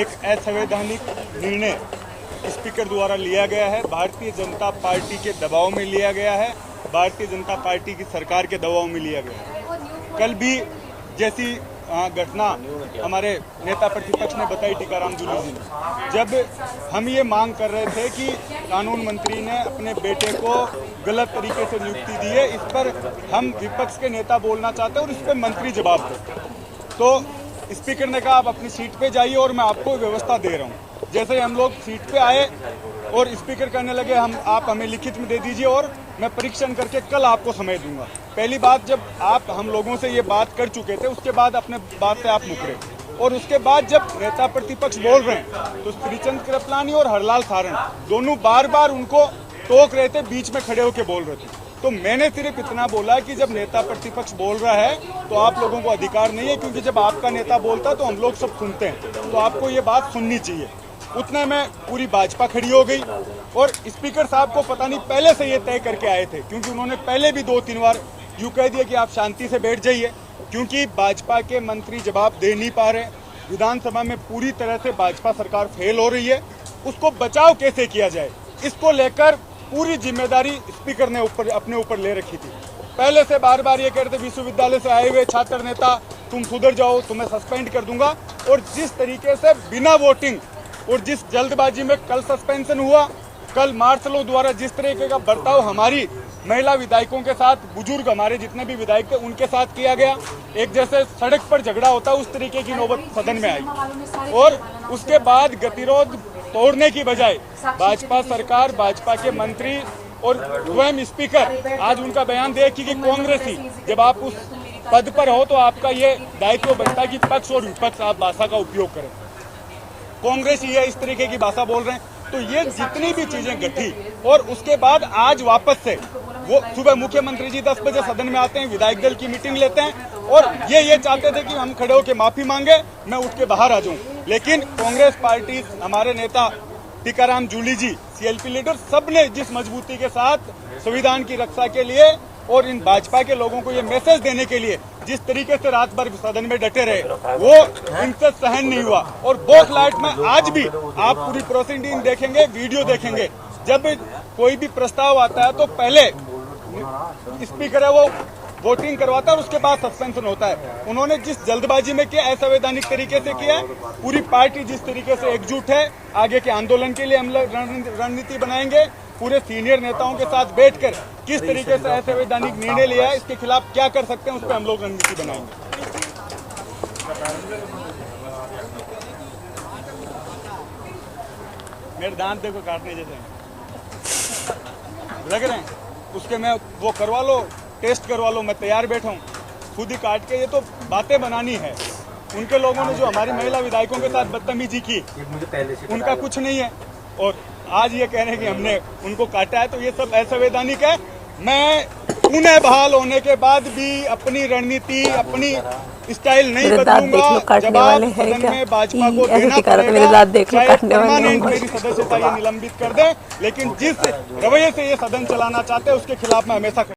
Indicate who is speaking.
Speaker 1: एक असंवैधानिक निर्णय स्पीकर द्वारा लिया गया है, भारतीय जनता पार्टी के दबाव में लिया गया है, भारतीय जनता पार्टी की सरकार के दबाव में लिया गया है। कल भी जैसी घटना हमारे नेता प्रतिपक्ष ने बताई टीकाराम जूली जी ने, जब हम ये मांग कर रहे थे कि कानून मंत्री ने अपने बेटे को गलत तरीके से नियुक्ति दी है, इस पर हम विपक्ष के नेता बोलना चाहते हैं और इस पर मंत्री जवाब दे, तो स्पीकर ने कहा आप अपनी सीट पे जाइए और मैं आपको व्यवस्था दे रहा हूँ। जैसे हम लोग सीट पे आए और स्पीकर कहने लगे आप हमें लिखित में दे दीजिए और मैं परीक्षण करके कल आपको समय दूंगा। पहली बात, जब आप हम लोगों से ये बात कर चुके थे उसके बाद अपने बात से आप मुकरे, और उसके बाद जब नेता प्रतिपक्ष बोल रहे हैं तो श्रीचंद कृपलानी और हरलाल सारण दोनों बार बार उनको टोक रहे थे, बीच में खड़े होकर बोल रहे थे। तो मैंने सिर्फ इतना बोला कि जब नेता प्रतिपक्ष बोल रहा है तो आप लोगों को अधिकार नहीं है, क्योंकि जब आपका नेता बोलता है तो हम लोग सब सुनते हैं, तो आपको ये बात सुननी चाहिए। उतने में पूरी भाजपा खड़ी हो गई और स्पीकर साहब को पता नहीं पहले से ये तय करके आए थे, क्योंकि उन्होंने पहले भी 2-3 बार यूँ कह दिया कि आप शांति से बैठ जाइए, क्योंकि भाजपा के मंत्री जवाब दे नहीं पा रहे। विधानसभा में पूरी तरह से भाजपा सरकार फेल हो रही है, उसको बचाव कैसे किया जाए, इसको लेकर पूरी जिम्मेदारी स्पीकर ने अपने ऊपर ले रखी थी। पहले से बार बार ये कहते विश्वविद्यालय से आए हुए छात्र नेता तुम सुधर जाओ, तुम्हें सस्पेंड कर दूंगा, और जिस तरीके से बिना वोटिंग और जिस जल्दबाजी में कल सस्पेंशन हुआ, कल मार्शलों द्वारा जिस तरीके का बर्ताव हमारी महिला विधायकों के साथ, बुजुर्ग हमारे जितने भी विधायक थे उनके साथ किया गया, एक जैसे सड़क पर झगड़ा होता उस तरीके की नौबत सदन में आई, और उसके बाद गतिरोध तोड़ने की बजाय भाजपा सरकार, भाजपा के मंत्री और स्वयं स्पीकर, आज उनका बयान देखिए कि कांग्रेसी, जब आप उस पद पर हो तो आपका ये दायित्व बनता है कि पक्ष और विपक्ष आप भाषा का उपयोग करें। कांग्रेस ये इस तरीके की भाषा बोल रहे हैं, तो ये जितनी भी चीजें घटी, और उसके बाद आज वापस से वो सुबह मुख्यमंत्री जी 10 बजे सदन में आते हैं, विधायक दल की मीटिंग लेते हैं, और ये चाहते थे कि हम खड़े होकर माफी मांगे, मैं उठ के बाहर आ जाऊं, लेकिन कांग्रेस पार्टी, हमारे नेता टीकाराम जूली जी, सीएलपी लीडर, सबने जिस मजबूती के साथ संविधान की रक्षा के लिए और इन भाजपा के लोगों को ये मैसेज देने के लिए जिस तरीके से रात भर सदन में डटे रहे, वो इनसे सहन नहीं हुआ। और बोक लाइट में आज भी आप पूरी प्रोसीडिंग देखेंगे, वीडियो देखेंगे, जब कोई भी प्रस्ताव आता है तो पहले स्पीकर है वो वोटिंग करवाता है और उसके बाद सस्पेंशन होता है। उन्होंने जिस जल्दबाजी में किया, असंवैधानिक तरीके से किया है, पूरी पार्टी जिस तरीके से एकजुट है, आगे के आंदोलन के लिए हम लोग रणनीति बनाएंगे, पूरे सीनियर नेताओं के साथ बैठकर किस तरीके से असंवैधानिक निर्णय लिया है, इसके खिलाफ क्या कर सकते हैं, उस पर हम लोग रणनीति बनाएंगे। मेरे दांत देखो काटने जैसे लग रहे हैं, उसके मैं वो करवा लो, टेस्ट करवा लो, मैं तैयार बैठा हूँ, खुद ही काट के। ये तो बातें बनानी है। उनके लोगों ने जो हमारी महिला विधायकों के साथ बदतमीजी की, उनका कुछ नहीं है, और आज ये कह रहे हैं कि हमने उनको काटा है, तो ये सब असंवैधानिक है। मैं पुनः बहाल होने के बाद भी अपनी रणनीति, अपनी स्टाइल नहीं बदलूंगा। जवाब सदन में भाजपा को देना पड़ेगा, चाहे परमानेंट मेरी सदस्यता ये निलंबित कर दे, लेकिन जिस रवैये से ये सदन चलाना चाहते हैं उसके खिलाफ मैं हमेशा